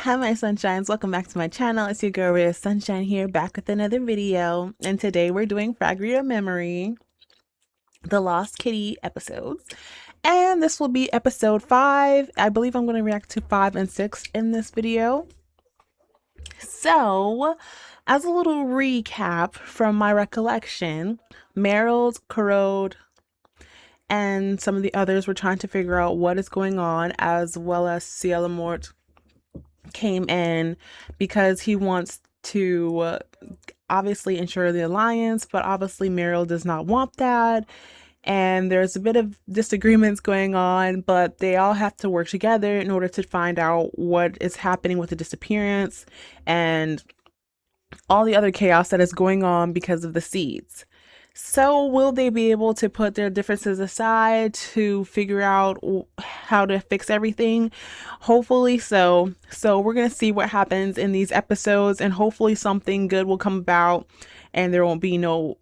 Hi my sunshines, welcome back to my channel. It's your girl Raeofsunshyne here, back with another video, and today we're doing Fragaria Memory, the Lost Kitty episodes, and this will be episode 5. I believe I'm going to react to 5 and 6 in this video. So, as a little recap from my recollection, Meryl's, Corrode, and some of the others were trying to figure out what is going on, as well as Ciel Mort came in because he wants to obviously ensure the alliance, but obviously Meryl does not want that, and there's a bit of disagreements going on, but they all have to work together in order to find out what is happening with the disappearance and all the other chaos that is going on because of the seeds. So will they be able to put their differences aside to figure out how to fix everything? Hopefully so. So we're going to see what happens in these episodes, and hopefully something good will come about and there won't be no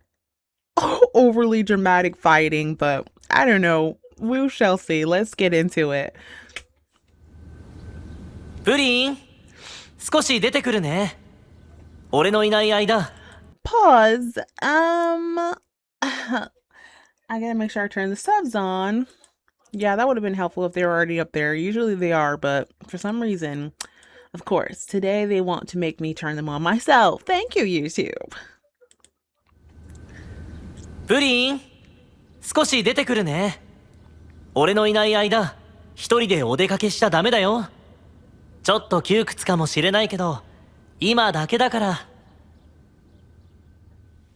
overly dramatic fighting, but I don't know. We shall see. Let's get into it. プリン、少し出てくるね。俺のいない間。Pause. I gotta make sure I turn the subs on. Yeah, that would have been helpful if they were already up there. Usually they are, but for some reason, of course, today they want to make me turn them on myself. Thank you, YouTube. プリン、少し出てくるね。俺のいない間、一人でお出かけしちゃダメだよ。ちょっと窮屈かもしれないけど、今だけだから。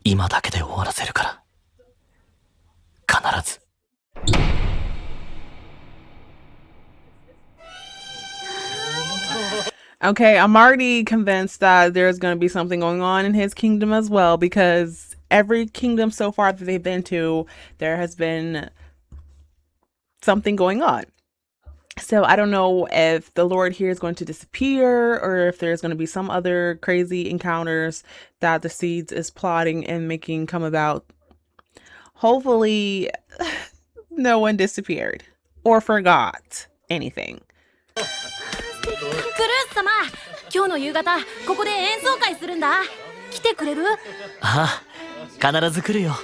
今だけで終わらせるから。必ず。Okay, I'm already convinced that there's going to be something going on in his kingdom as well, because every kingdom so far that they've been to, there has been something going on. So I don't know if the Lord here is going to disappear, or if there's going to be some other crazy encounters that the Seeds is plotting and making come about. Hopefully no one disappeared or forgot anything. クルース様、今日の夕方ここで演奏会するんだ。来てくれる？ああ、必ず来るよ。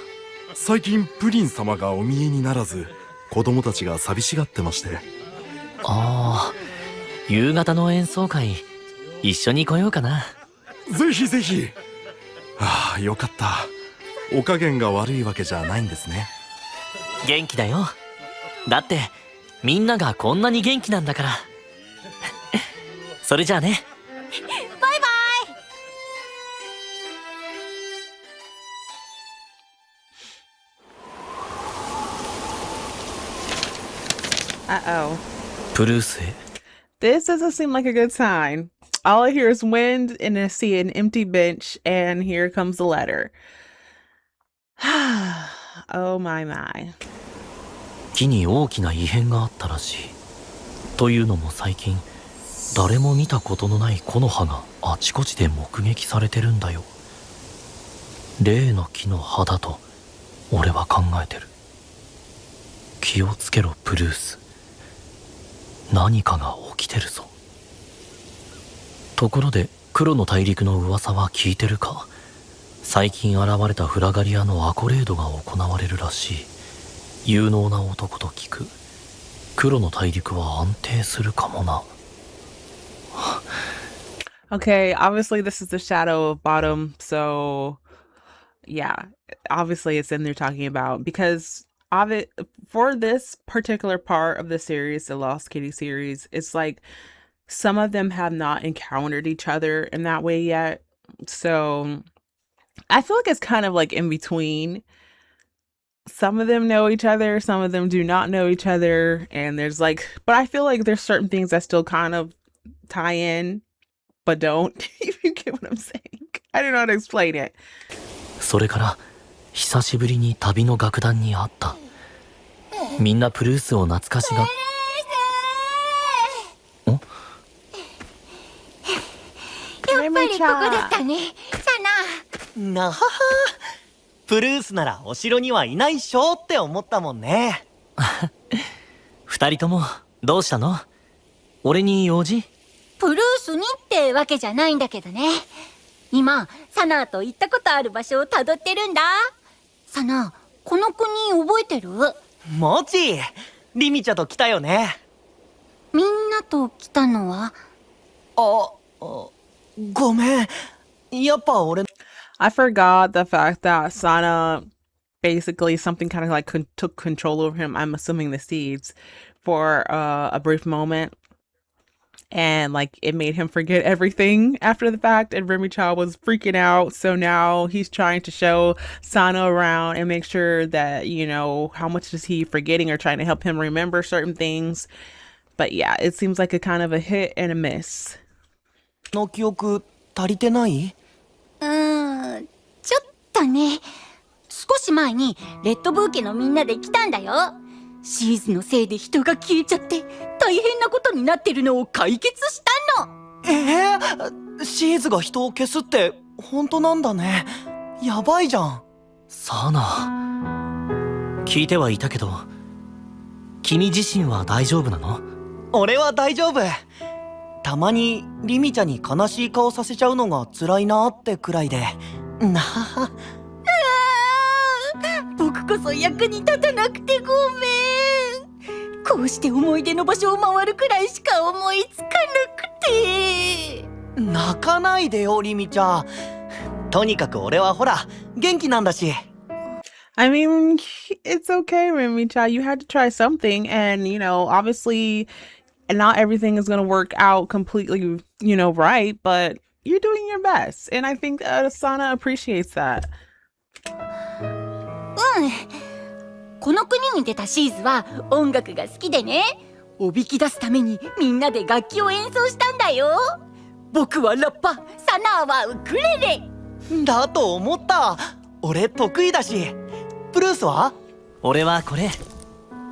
最近プリン様がお見えにならず、子供たちが寂しがってまして。ああ、夕方の演奏会、一緒に来ようかな。ぜひぜひ。ああ、よかった。お加減が悪いわけじゃないんですね。元気だよ。だってみんながこんなに元気なんだから。それじゃあね。バイバイ。Uh-oh. プルースへ。 This doesn't seem like a good sign. All I hear is wind, and I see an empty bench, and here comes the letter. Oh my my. 木に大きな異変があったらしい。というのも最近誰も見たことのない木の葉があちこちで目撃されてるんだよ。例の木の葉だと俺は考えてる。気をつけろプルース。何かが起きてるぞ。ところで黒の大陸の噂は聞いてるか？最近現れたフラガリアのアコレードが行われるらしい。有能な男と聞く。黒の大陸は安定するかもな。Okay, obviously this is the shadow of bottom, so yeah, obviously it's in there talking about, because of it for this particular part of the series, the Lost Kitty series, it's like some of them have not encountered each other in that way yet, so I feel like it's kind of like in between. Some of them know each other, some of them do not know each other, and there's like, but I feel like there's certain things that still kind of tie in but don't. If you get what I'm saying. I don't know how to explain it. それから久しぶりに旅の楽団に会った。みんなプルースを懐かしが。ん？やっぱりここだったね。さな。なはは。プルースならお城にはいないっしょって思ったもんね。二人ともどうしたの？俺に用事？プルース、緒にってわけじゃないんだけどね。今サナと行ったことある場所をたどってるんだ。サナ、この国覚えてる？もちリミちゃんと来たよね。みんなと来たのは？ごめん。やっぱ俺 I forgot the fact that Sana basically something kind of like took control over him. I'm assuming the seeds for a brief moment. And like it made him forget everything after the fact. And Remy Chow was freaking out. So now he's trying to show Sana around and make sure that, you know, how much is he forgetting or trying to help him remember certain things. But yeah, it seems like a kind of a hit and a miss. の記憶足りてない？ちょっとね。少し前にレッドブー家のみんなで来たんだよ。シーズのせいで人が消えちゃって大変なことになってるのを解決したの。シーズが人を消すって本当なんだね。やばいじゃん。さあな。聞いてはいたけど、君自身は大丈夫なの？俺は大丈夫。たまにリミちゃんに悲しい顔させちゃうのが辛いなってくらいで。なあ。僕こそ役に立たなくてごめん。こうして思い出の場所を回るくらいしか思いつかなくて。泣かないでよリミちゃん。とにかく俺はほら元気なんだし。I mean, it's okay, Remy-chan. You had to try something, and you know, obviously, not everything is gonna work out completely, you know, right. But you're doing your best, and I think Asana appreciates that. この国に出たシーズは音楽が好きでね、おびき出すためにみんなで楽器を演奏したんだよ。僕はラッパ、サナーはウクレレ。だと思った。俺得意だし。プルースは？俺はこれ。へ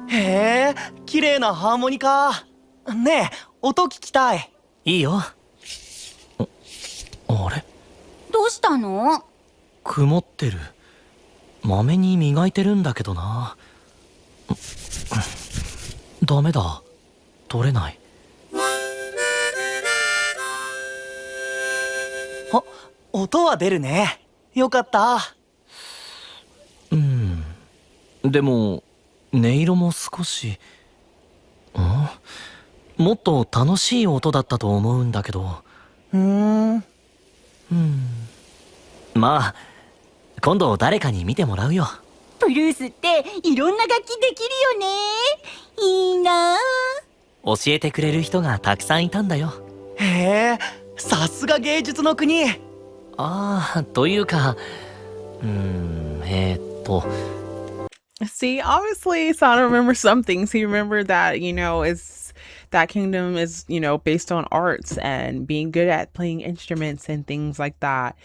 え、綺麗なハーモニカ。ねえ、音聞きたい。いいよ。あれ？どうしたの？曇ってる。まめに磨いてるんだけどな。ダメだ。取れない。音は出るね。よかった。でも音色も少しもっと楽しい音だったと思うんだけど。まあ今度誰かに見てもらうよ。プルースっていろんな楽器できるよね。いいな。教えてくれる人がたくさんいたんだよ。へえ、さすが芸術の国。というかSee, obviously, Sana remembers some things. He remembered that, you know, that kingdom is, you know, based on arts and being good at playing instruments and things like that.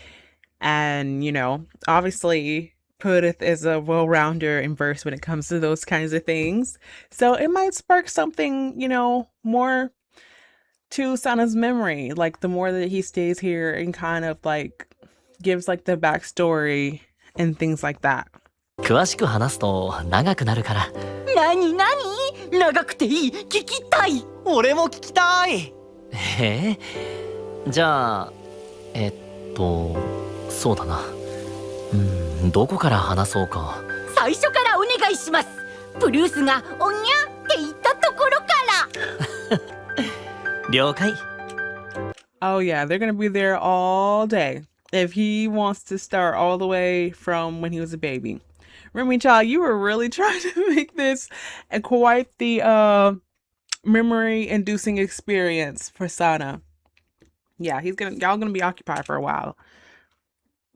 And, you know, obviously, Pudith is a well-rounder and versed when it comes to those kinds of things. So it might spark something, you know, more to Sana's memory. Like, the more that he stays here and kind of, like, gives, like, the backstory and things like that. 詳しく話すと長くなるから。何長くていい、聞きたい。俺も聞きたい。じゃあそうだな。どこから話そうか。最初からお願いします。プルースがおにゃって言ったところから。了解。Oh yeah, they're gonna be there all day if he wants to start all the way from when he was a baby. Remy Child, you were really trying to make this quite the memory-inducing experience for Sana. Yeah, y'all gonna be occupied for a while.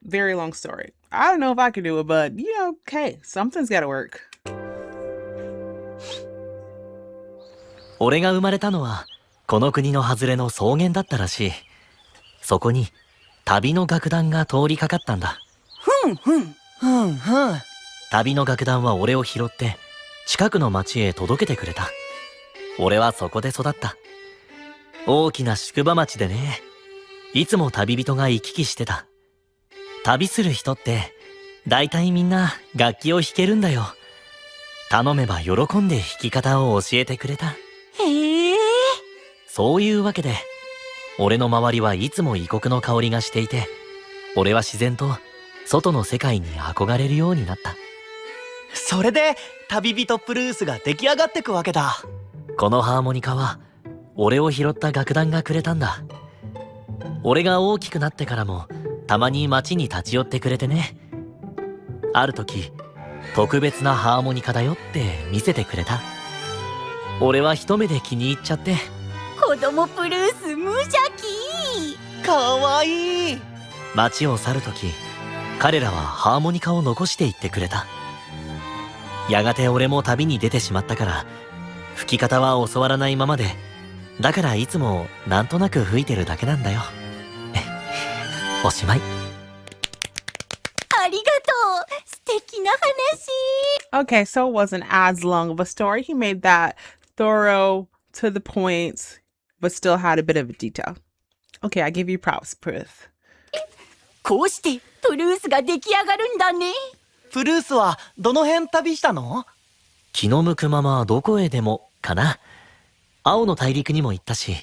Very long story. I don't know if I could do it, but you know, okay, something's gotta work. 俺が生まれたのはこの国の外れの草原だったらしい。そこに旅の楽団が通りかかったんだ。旅の楽団は俺を拾って近くの町へ届けてくれた。俺はそこで育った。大きな宿場町でね、いつも旅人が行き来してた。旅する人ってだいたいみんな楽器を弾けるんだよ。頼めば喜んで弾き方を教えてくれた。へえ。そういうわけで俺の周りはいつも異国の香りがしていて、俺は自然と外の世界に憧れるようになった。それで旅人プルースが出来上がってくわけだ。このハーモニカは俺を拾った楽団がくれたんだ。俺が大きくなってからもたまに街に立ち寄ってくれてね。ある時特別なハーモニカだよって見せてくれた。俺は一目で気に入っちゃって。子供プルース無邪気。かわいい。街を去る時彼らはハーモニカを残していってくれた。やがて俺も旅に出てしまったから吹き方は教わらないままで、だからいつもなんとなく吹いてるだけなんだよ。おしまい。ありがとう。素敵な話。 Okay, so it wasn't as long of a story. He made that thorough, to the point, but still had a bit of a detail. Okay, I give you props, Prith. こうしてプルースが出来上がるんだね。プルースはどの辺旅したの？気の向くままどこへでもかな。青の大陸にも行ったし、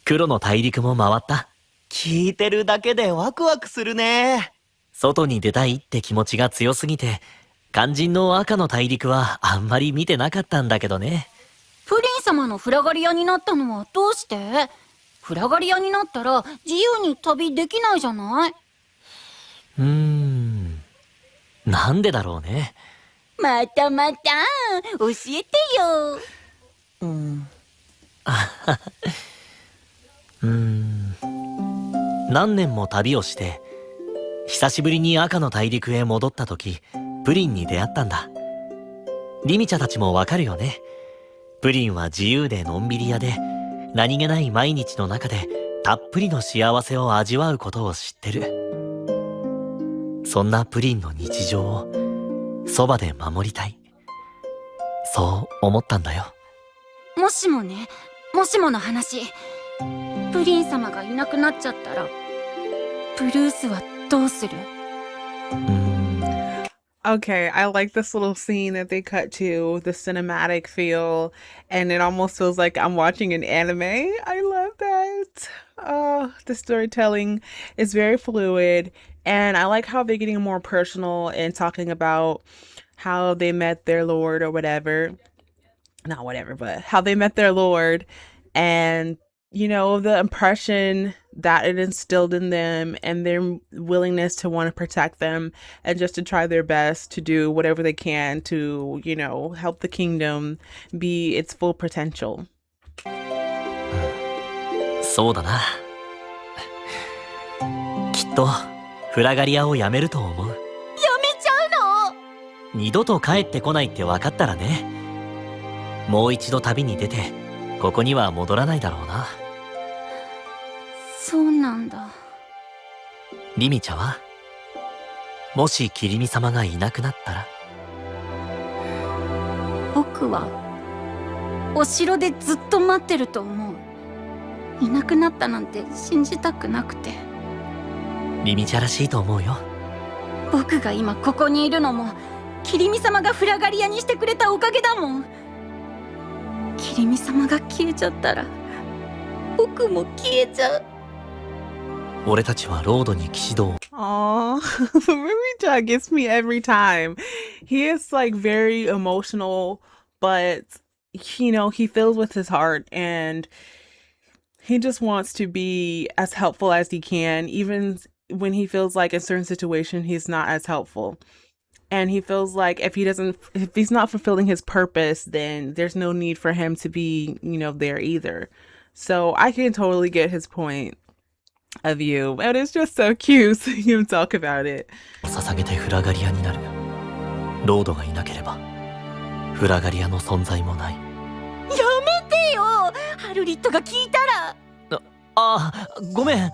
黒の大陸も回った。聞いてるだけでワクワクするね。外に出たいって気持ちが強すぎて、肝心の赤の大陸はあんまり見てなかったんだけどね。プリン様のフラガリアになったのはどうして？フラガリアになったら自由に旅できないじゃない？なんでだろうね。またまた教えてよ。何年も旅をして久しぶりに赤の大陸へ戻った時、プリンに出会ったんだ。リミちゃんたちもわかるよね。プリンは自由でのんびり屋で、何気ない毎日の中でたっぷりの幸せを味わうことを知ってる。そんなプリンの日常をそばで守りたい、そう思ったんだよ。もしもね、もしもの話、プリン様がいなくなっちゃったらプルースはどうする？ Okay, I like this little scene that they cut to, the cinematic feel, and it almost feels like I'm watching an anime. I love that. The storytelling is very fluid, and I like how they're getting more personal and talking about how they met their lord or whatever. Not whatever, but how they met their lord, and the impression that it instilled in them and their willingness to want to protect them and just to try their best to do whatever they can to, help the kingdom be its full potential. そうだな。きっとフラガリアをやめると思う。やめちゃうの？二度と帰ってこないって分かったらね。もう一度旅に出てここには戻らないだろうな。そうなんだ。リミちゃんはもしキリミ様がいなくなったら？僕はお城でずっと待ってると思う。いなくなったなんて信じたくなくて。リミちゃんらしいと思うよ。僕が今ここにいるのもキリミ様がフラガリアにしてくれたおかげだもん。キリミ様が消えちゃったら僕も消えちゃう。俺たちはロードに騎士道を。Aww, Mimija gets me every time. He is like very emotional, but he feels with his heart and he just wants to be as helpful as he can, even when he feels like in certain situations he's not as helpful. And he feels like if he's not fulfilling his purpose, then there's no need for him to be, there either. So I can totally get his point of view. And it's just so cute seeing him talk about it. 捧げてフラガリアになる。ロードがいなければフラガリアの存在もない。やめてよ、ハルリットが聞いたら。ごめん。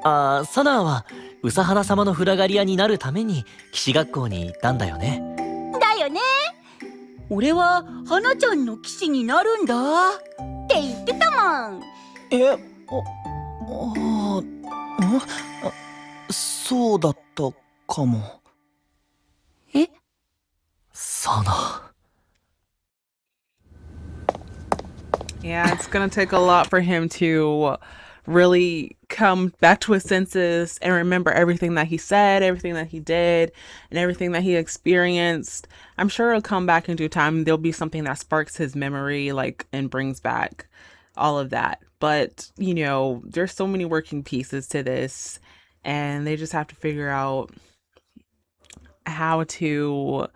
サナーはウサハナ様のフラガリアになるために騎士学校に行ったんだよね。だよね。俺は花ちゃんの騎士になるんだって言ってたもん。そうだったかも。サナ。Yeah, it's gonna take a lot for him to really come back to his senses and remember everything that he said, everything that he did, and everything that he experienced. I'm sure it'll come back in due time. There'll be something that sparks his memory, like, and brings back all of that. But, there's so many working pieces to this, and they just have to figure out how to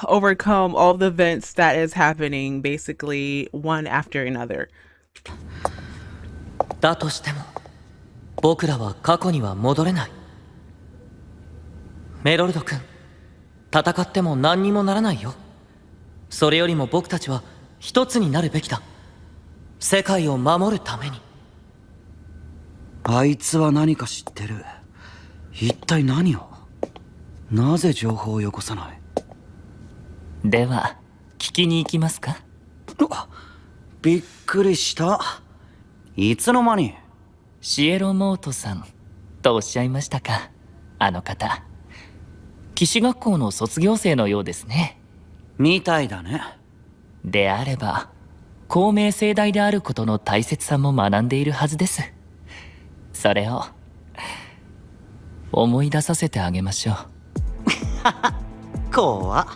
overcome all the events that is happening, basically one after another. だとしても僕らは過去には戻れない。メロルド君、戦っても何にもならないよ。それよりも僕たちは一つになるべきだ。世界を守るために。あいつは何か知ってる。一体何を？なぜ情報をよこさない？では聞きに行きますか？びっくりした。いつの間に？シエロモートさんとおっしゃいましたか。あの方、騎士学校の卒業生のようですね。みたいだね。であれば公明正大であることの大切さも学んでいるはずです。それを思い出させてあげましょう。怖っ。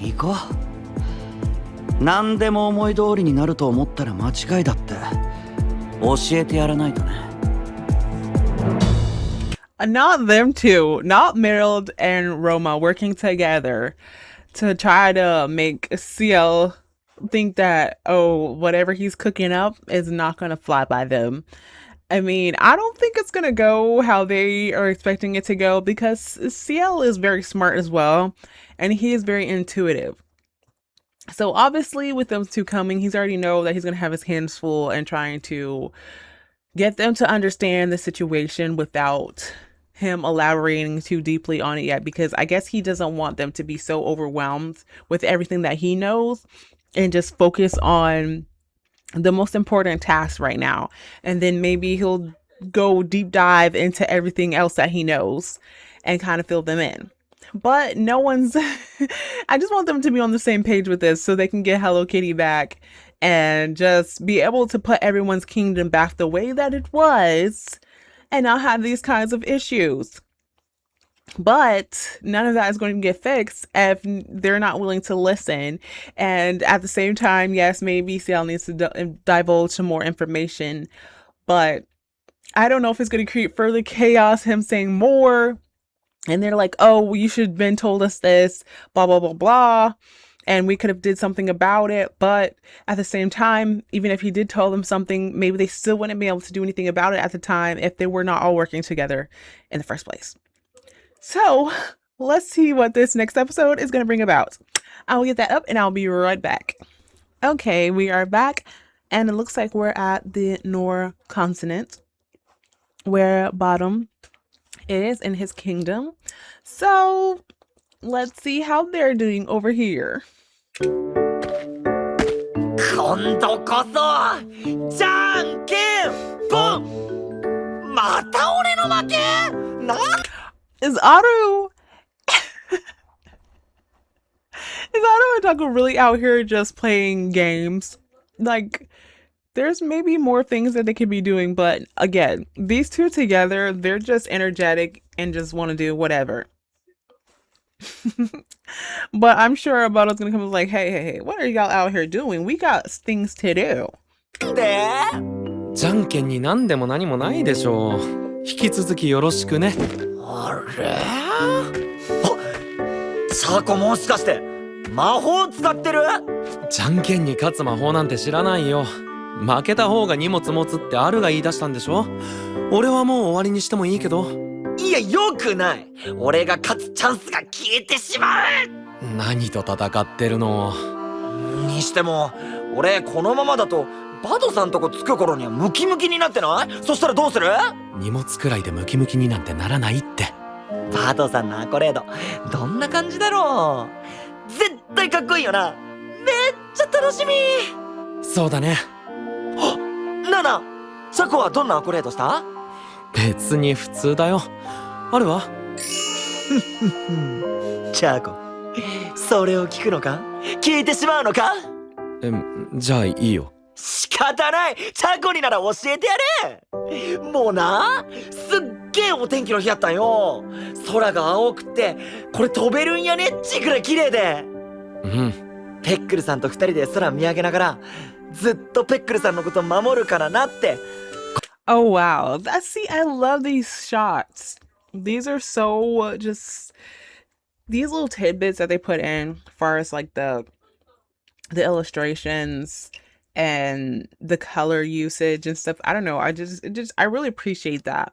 行こう。何でも思い通りになると思ったら間違いだって教えてやらないとね。Not them two, not Meryl and Roma working together to try to make CL think that, whatever he's cooking up is not going to fly by them. I mean, I don't think it's going to go how they are expecting it to go, because CL is very smart as well, and he is very intuitive. So obviously with those two coming, he's already know that he's going to have his hands full and trying to get them to understand the situation without him elaborating too deeply on it yet, because I guess he doesn't want them to be so overwhelmed with everything that he knows and just focus on the most important task right now. And then maybe he'll go deep dive into everything else that he knows and kind of fill them in. But no one's I just want them to be on the same page with this so they can get Hello Kitty back and just be able to put everyone's kingdom back the way that it was and not have these kinds of issues. But none of that is going to get fixed if they're not willing to listen. And at the same time, yes, maybe CL needs to divulge some more information, but I don't know if it's going to create further chaos, him saying more. And they're like, oh, you should have been told us this, blah, blah, blah, blah. And we could have did something about it. But at the same time, even if he did tell them something, maybe they still wouldn't be able to do anything about it at the time if they were not all working together in the first place. So let's see what this next episode is going to bring about. I'll get that up and I'll be right back. Okay, we are back. And it looks like we're at the Nor continent, where Bottom is in his kingdom. So let's see how they're doing over here. 今度こそじゃんけんぽん。また俺の負け。Is Aru and Taco really out here just playing games? Like, there's maybe more things that they could be doing, but again, these two together, they're just energetic and just want to do whatever. But I'm sure Abado's gonna come and like, hey, what are y'all out here doing? We got things to do. じゃんけんに何でも何もないでしょう。引き続きよろしくね。あれ？シャコもしかして魔法使ってる？じゃんけんに勝つ魔法なんて知らないよ。負けた方が荷物持つってアルが言い出したんでしょ。俺はもう終わりにしてもいいけど。いや、よくない。俺が勝つチャンスが消えてしまう。何と戦ってるの？にしても俺このままだとバドさんとこ着く頃にはムキムキになってない？そしたらどうする？荷物くらいでムキムキになんてならないって。バドさんのアコレードどんな感じだろう？絶対かっこいいよな。めっちゃ楽しみ。そうだね。ナナ、シャコはどんなアコレードした？別に普通だよ。あるわ。シャコ、それを聞くのか？聞いてしまうのか？じゃあいいよ。仕方ない。チャコになら教えてやれ。もうな、すっげえお天気の日やったんよ。空が青くて、これ飛べるんやねっちぐらい綺麗で。うん。ペックルさんと二人で空見上げながら、ずっとペックルさんのこと守るからなって。Oh wow. See, I love these shots. These are so just these little tidbits that they put in as far as like the illustrations and the color usage and stuff. I don't know. I really appreciate that.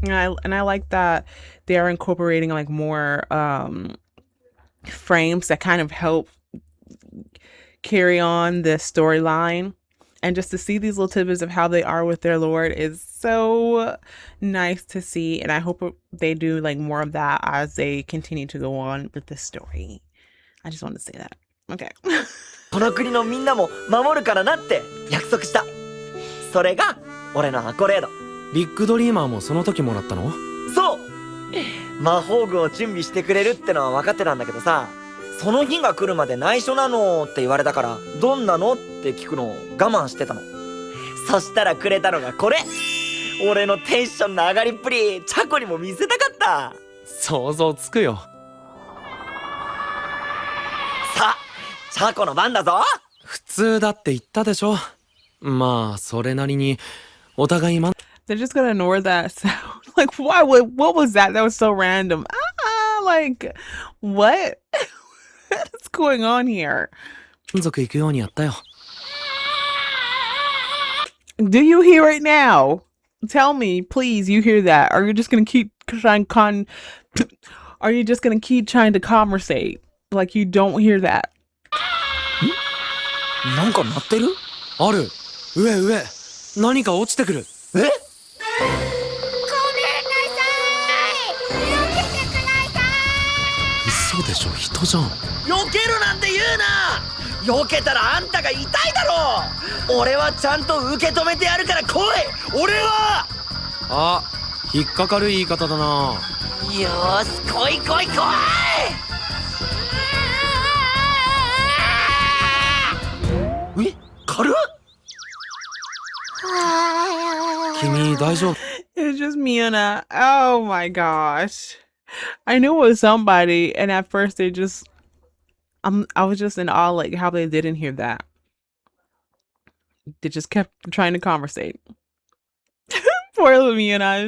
And I like that they're incorporating like more frames that kind of help carry on the storyline. And just to see these little tidbits of how they are with their lord is so nice to see. And I hope they do like more of that as they continue to go on with the story. I just want to say that. Okay. この国のみんなも守るからなって約束した。それが俺のアコレード。ビッグドリーマーもその時もらったの？そう。魔法具を準備してくれるってのは分かってたんだけどさ、その日が来るまで内緒なのって言われたから、どんなのって聞くのを我慢してたの。そしたらくれたのがこれ。俺のテンションの上がりっぷり、チャコにも見せたかった。想像つくよ。さあ、チャコの番だぞ。普通だって言ったでしょ。まあそれなりにお互いThey're just gonna ignore that sound. Like, why? What was that? That was so random. Like, what? What's going on here? 満足いくようにやったよ。Do you hear it now? Tell me, please. You hear that? Are you just gonna keep trying Are you just gonna keep trying to conversate like you don't hear that? なんか鳴ってる？ある。上。何か落ちてくる。え？ごめんなさい。避けてください。嘘でしょ、人じゃん。避けるなんて言うな。避けたらあんたが痛いだろ。俺はちゃんと受け止めてやるから来い。俺は。あ、引っかかる言い方だな。よーし、来い。え、軽っ。君大丈夫？ It's just Miona. Oh my gosh. I knew it was somebody, and at first I was just in awe like how they didn't hear that. They just kept trying to conversate. Poor little Miona.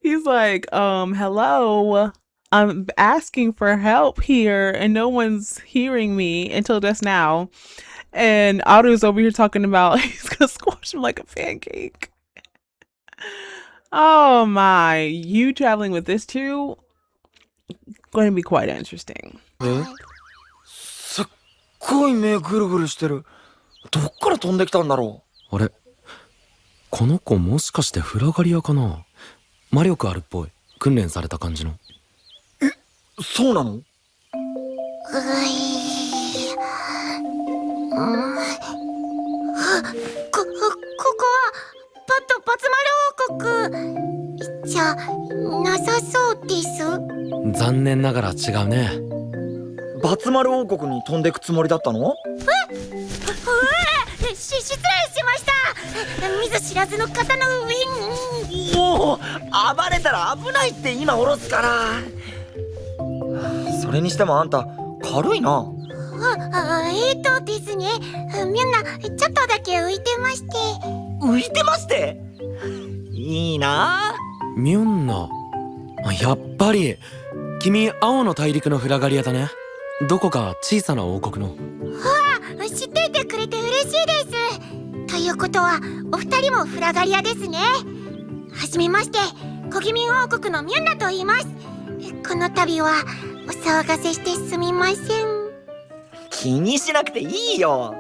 He's like, hello. I'm asking for help here, and no one's hearing me until just now. And Otto's over here talking about he's gonna squash him like a pancake. Oh my, you traveling with this too? Going to be quite interesting. すっごい目ぐるぐるしてる。どっから飛んできたんだろあれ、この子もしかしてフラガリアかな。魔力あるっぽい。訓練された感じの。う。そうなの？ここはバツ丸王国じゃなさそうです。残念ながら違うね。バツ丸王国に飛んでくつもりだったの？失礼しました。見ず知らずの方の上に。もう暴れたら危ないって今下ろすから。それにしてもあんた軽いな。ですね、みんなちょっとだけ浮いてまして。浮いてまして？いいな。ミュンナ。やっぱり君青の大陸のフラガリアだね。どこか小さな王国の。知っていてくれて嬉しいです。ということはお二人もフラガリアですね。はじめまして、コギミン王国のミュンナと言います。この度はお騒がせしてすみません。気にしなくていいよ。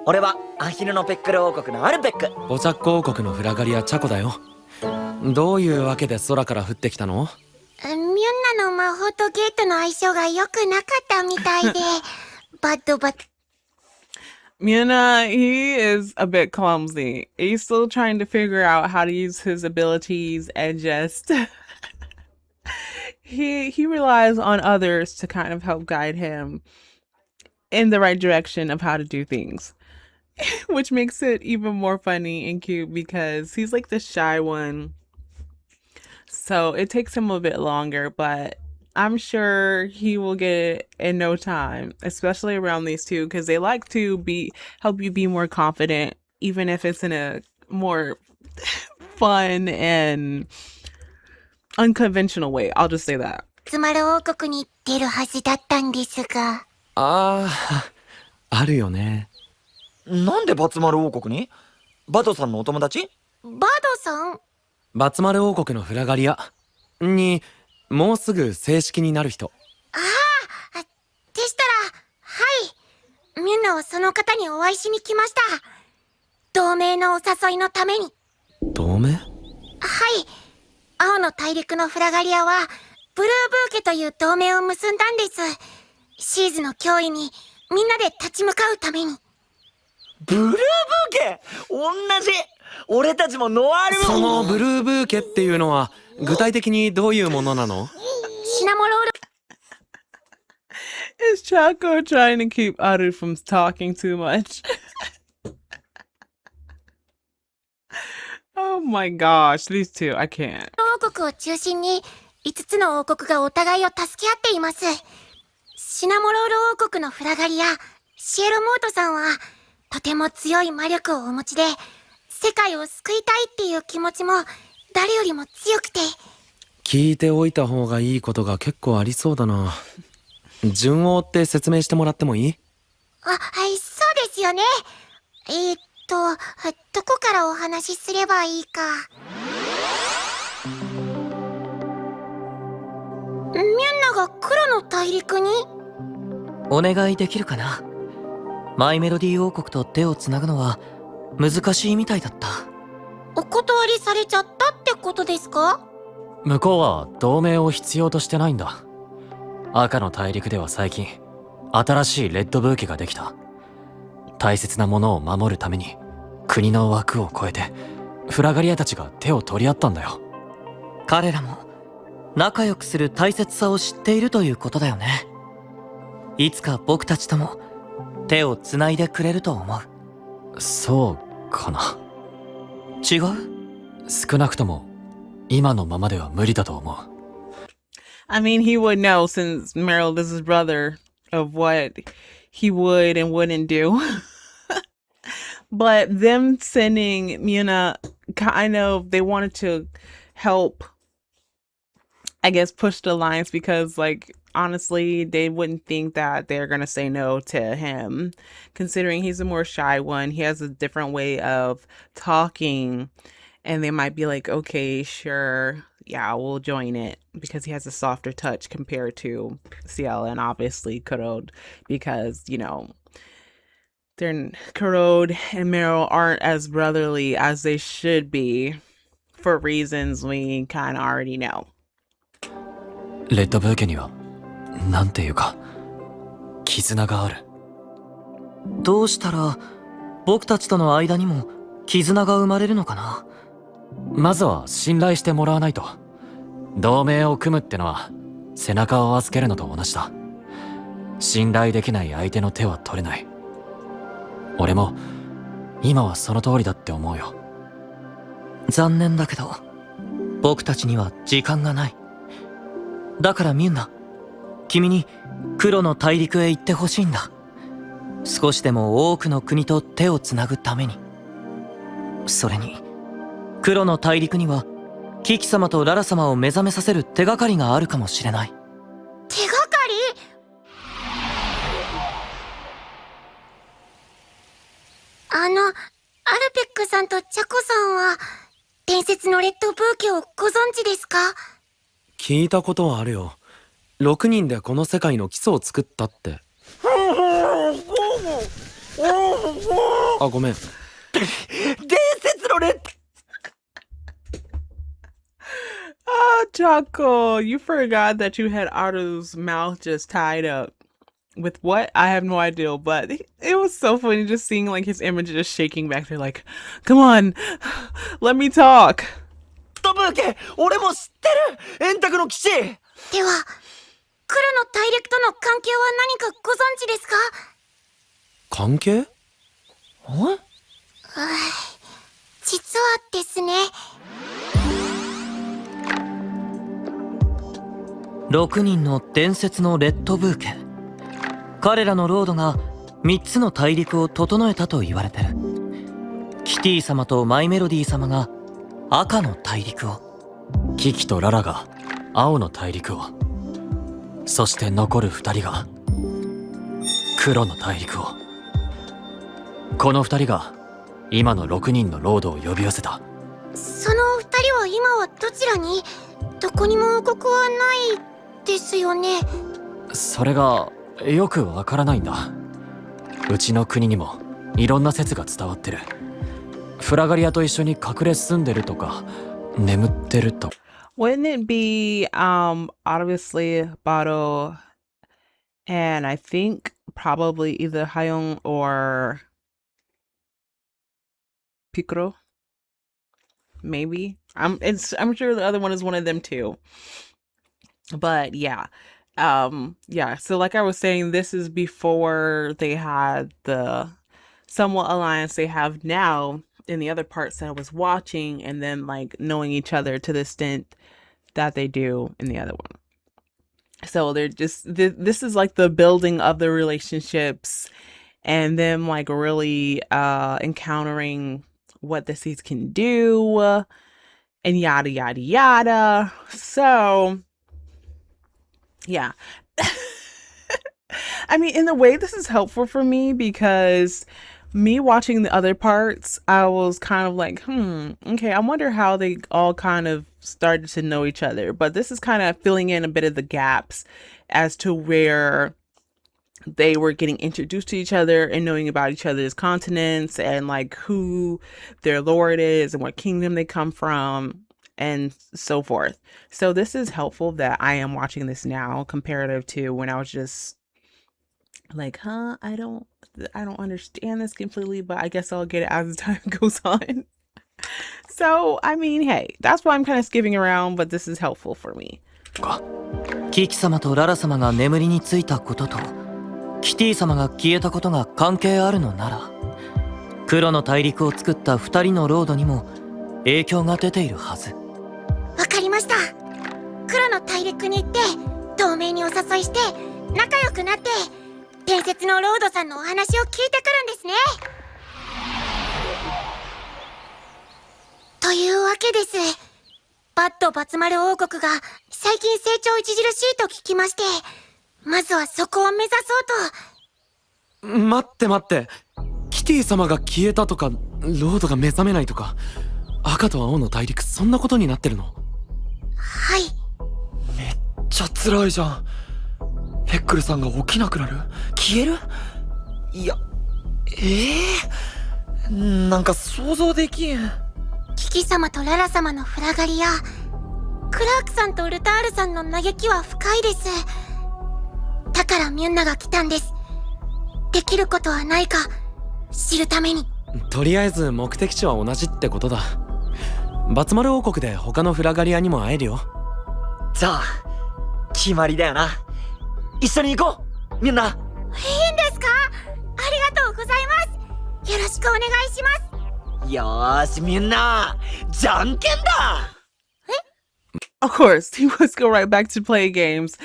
俺はアヒルのペックル王国のアルペック。お茶っ子王国のフラガリアチャコだよ。どういうわけで空から降ってきたの？ミュンナの魔法とゲートの相性が良くなかったみたいで。バッド。Miona, he is a bit clumsy. He's still trying to figure out how to use his abilities and just he relies on others to kind of help guide him in the right direction of how to do things. which makes it even more funny and cute because he's like the shy one. So it takes him a bit longer, but I'm sure he will get it in no time, especially around these two because they like to be help you be more confident, even if it's in a more fun and unconventional way. I'll just say that. 集まる王国に出るはずだったんですが。ああ、あるよね。なんでバツマル王国に？バトさんのお友達？バドさん？バツマル王国のフラガリアにもうすぐ正式になる人。ああ、でしたら、はい。ミュンナはその方にお会いしに来ました。同盟のお誘いのために。同盟？はい。青の大陸のフラガリアは、ブルーブーケという同盟を結んだんです。シーズの脅威にみんなで立ち向かうために。ブルーブーケ！同じ！俺たちもノワールそのブルーブーケっていうのは具体的にどういうものなの？シナモロール。Is Chaco trying to keep Aru from talking too much? Oh my gosh, these two, I can't. 王国を中心に5つの王国がお互いを助け合っています。シナモロール王国のフラガリア、シエロモートさんはとても強い魔力をお持ちで、世界を救いたいっていう気持ちも誰よりも強くて。聞いておいた方がいいことが結構ありそうだな。順を追って説明してもらってもいい？はい、そうですよね。どこからお話しすればいいか。ミュンナが黒の大陸に？お願いできるかな。マイメロディー王国と手をつなぐのは難しいみたいだった。お断りされちゃったってことですか？向こうは同盟を必要としてないんだ。赤の大陸では最近新しいレッドブーケができた。大切なものを守るために国の枠を越えてフラガリアたちが手を取り合ったんだよ。彼らも仲良くする大切さを知っているということだよね。いつか僕たちとも手をつないでくれると思う。そうかな。違う？少なくとも今のままでは無理だと思う。I mean, he would know since Meryl is his brother of what he would and wouldn't do. But them sending Muna, kind of, they wanted to help, I guess, push the alliance because, like, honestly, they wouldn't think that they're going to say no to him, considering he's a more shy one. He has a different way of talking, and they might be like, okay, sure, yeah, we'll join it, because he has a softer touch compared to Ciel and obviously Kurod, because, you know, Kurod and Meryl aren't as brotherly as they should be for reasons we kind of already know. レッドブーケにはなんていうか絆がある。どうしたら僕たちとの間にも絆が生まれるのかな。まずは信頼してもらわないと。同盟を組むってのは背中を預けるのと同じだ。信頼できない相手の手は取れない。俺も今はその通りだって思うよ。残念だけど僕たちには時間がない。だからミュンナ、君に黒の大陸へ行ってほしいんだ。少しでも多くの国と手をつなぐために。それに黒の大陸にはキキ様とララ様を目覚めさせる手がかりがあるかもしれない。手がかり？アルペックさんとチャコさんは伝説のレッドブーケをご存知ですか？聞いたことはあるよ。6人でこの世界の基礎を作ったって。あ、ごめん。伝説のレッドOh, Chaco, you forgot that you had Otto's mouth just tied up. With what? I have no idea, but it was so funny just seeing like his image just shaking back there like, come on, let me talk. ブーケ、俺も知ってる！円卓の騎士！では、黒の大陸との関係は何かご存知ですか？関係？実はですね。6人の伝説のレッドブーケ。彼らのロードが3つの大陸を整えたと言われてる。キティ様とマイメロディ様が赤の大陸を、キキとララが青の大陸を、そして残る2人が黒の大陸を。この2人が今の6人のロードを呼び寄せた。その二人は今はどちらに？どこにも王国はないですよね。それがよくわからないんだ。うちの国にもいろんな説が伝わってる。フラガリアと一緒に隠れ住んでるとか眠ってると。 Wouldn't it be obviously Bado and I think probably either Hayon or Picoro? Maybe. I'm sure the other one is one of them too. But yeah. Yeah, so like I was saying, this is before they had the somewhat alliance they have now in the other parts that I was watching, and then like knowing each other to the extent that they do in the other one. So they're just this is like the building of the relationships and them like really encountering what the seeds can do and yada yada yada. So yeah. I mean, in a way, this is helpful for me because me watching the other parts, I was kind of like, okay, I wonder how they all kind of started to know each other. But this is kind of filling in a bit of the gaps as to where they were getting introduced to each other and knowing about each other's continents and like who their lord is and what kingdom they come from and so forth. So this is helpful that I am watching this now comparative to when I was just like, I don't understand this completely, but I guess I'll get it as time goes on. So, I mean, hey, that's why I'm kind of skipping around, but this is helpful for me. キキ様とララ様が眠りについたこととキティ様が消えたことが関係あるのなら、黒の大陸を作った2人のロードにも影響が出ているはず。わかりました。黒の大陸に行って同盟にお誘いして仲良くなって伝説のロードさんのお話を聞いてくるんですね。というわけです。バッドバツ丸王国が最近成長著しいと聞きまして、まずはそこを目指そうと。待って待って。キティ様が消えたとか、ロードが目覚めないとか、赤と青の大陸そんなことになってるの？はい。めっちゃ辛いじゃん。ヘックルさんが起きなくなる？消える？いや、なんか想像できん。キキ様とララ様のフラガリア、クラークさんとルタールさんの嘆きは深いです。だからミュンナが来たんです。できることはないか知るために。とりあえず目的地は同じってことだ。バツマル王国で他のフラガリアにも会えるよ。じゃあ決まりだよな。一緒に行こう、みんな。いいんですか？ありがとうございます。よろしくお願いします。よーし、みんなじゃんけんだ。Of course, he must go right back to play games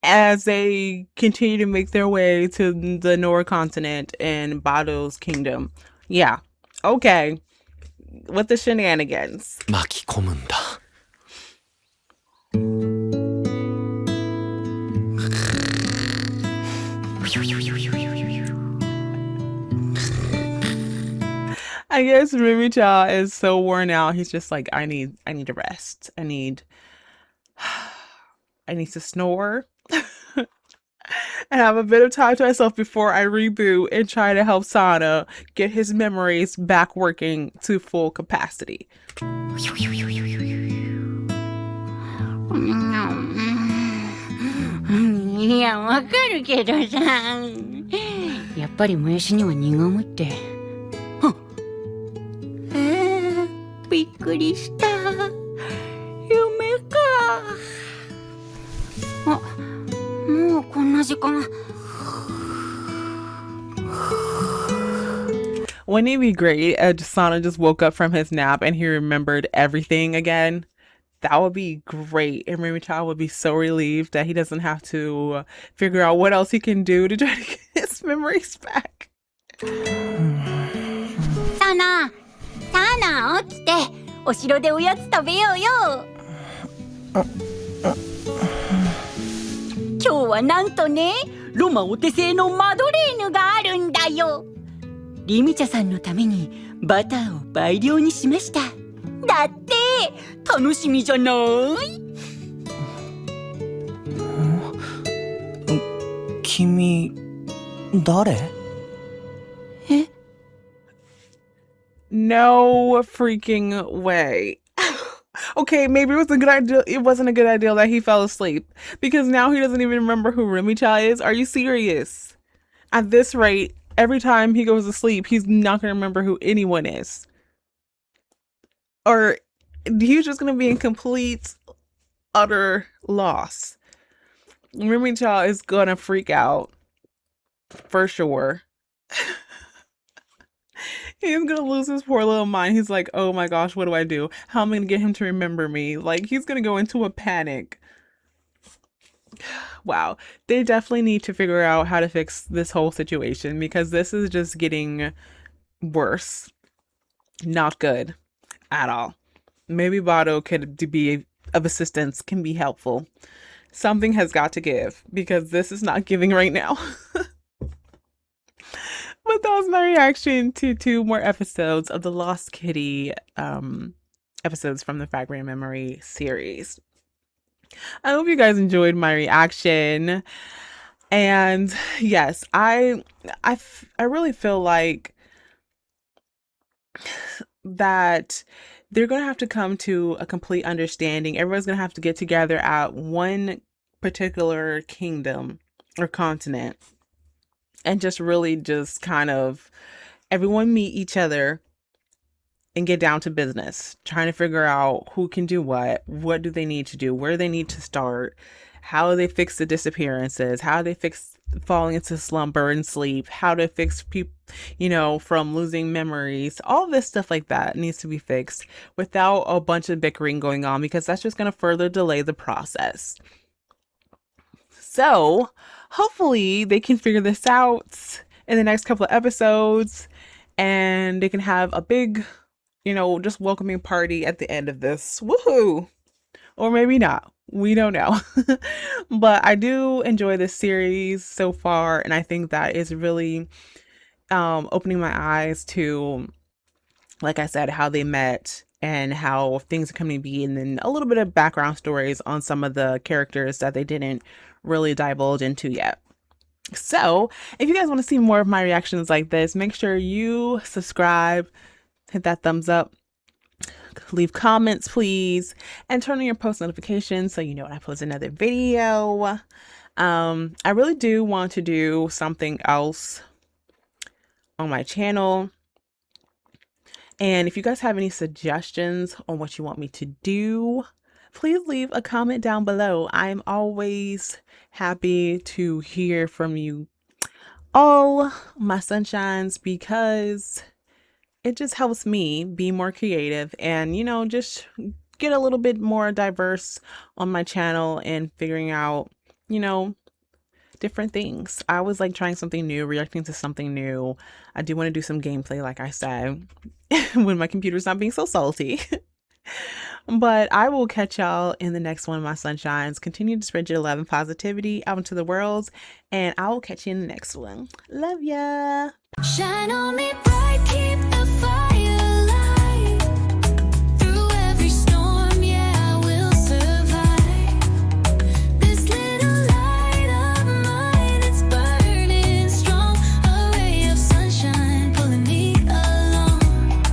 as they continue to make their way to the Nora continent and Bado's kingdom. Yeah, okay. With the shenanigans. 巻き込むんだ。I guess Mimicha is so worn out. He's just like, I need to rest. I need to snore and have a bit of time to myself before I reboot and try to help Sana get his memories back working to full capacity. いや、わかるけどさ。やっぱりもやしには苦むって。びっくりした。夢か。あ、もうこんな時間。Wouldn't it be great if Sana just woke up from his nap and he remembered everything again? That would be great. And Remy-chan would be so relieved that he doesn't have to figure out what else he can do to try to get his memories back. サナ起きてお城でおやつ食べようよ。今日はなんとねロマお手製のマドレーヌがあるんだよ。リミチャさんのためにバターを倍量にしました。だって楽しみじゃない？君誰？ No freaking way. Okay, maybe it was a good idea. It wasn't a good idea that he fell asleep because now he doesn't even remember who Remy-chan is. Are you serious? At this rate, every time he goes to sleep, he's not going to remember who anyone is. Or he's just going to be in complete, utter loss. Remy-chan is going to freak out for sure. He's gonna lose his poor little mind. He's like, oh my gosh, what do I do? How am I gonna get him to remember me? Like, he's gonna go into a panic. Wow. They definitely need to figure out how to fix this whole situation because this is just getting worse. Not good at all. Maybe Bado could be of assistance, can be helpful. Something has got to give because this is not giving right now. But that was my reaction to 2 more episodes of the Lost Kitty episodes from the Fragaria Memory series. I hope you guys enjoyed my reaction. And yes, I really feel like that they're going to have to come to a complete understanding. Everyone's going to have to get together at one particular kingdom or continent. And just really just kind of everyone meet each other and get down to business, trying to figure out who can do what do they need to do, where they need to start, how do they fix the disappearances, how do they fix falling into slumber and sleep, how to fix people, you know, from losing memories. All this stuff like that needs to be fixed without a bunch of bickering going on because that's just going to further delay the process. So hopefully they can figure this out in the next couple of episodes and they can have a big, you know, just welcoming party at the end of this. Woohoo! Or maybe not. We don't know. But I do enjoy this series so far, and I think that is really opening my eyes to, like I said, how they met and how things are coming to be, and then a little bit of background stories on some of the characters that they didn't really divulge into yet. So if you guys want to see more of my reactions like this, make sure you subscribe, hit that thumbs up, leave comments please, and turn on your post notifications so you know when I post another video. I really do want to do something else on my channel, and if you guys have any suggestions on what you want me to do, please leave a comment down below. I'm always happy to hear from you all, my sunshines, because it just helps me be more creative and, you know, just get a little bit more diverse on my channel and figuring out, you know, different things. I always like trying something new, reacting to something new. I do want to do some gameplay, like I said, when my computer's not being so salty. But I will catch y'all in the next one, my sunshines. Continue to spread your love and positivity out into the world, and I will catch you in the next one. Love ya. Shine on me bright.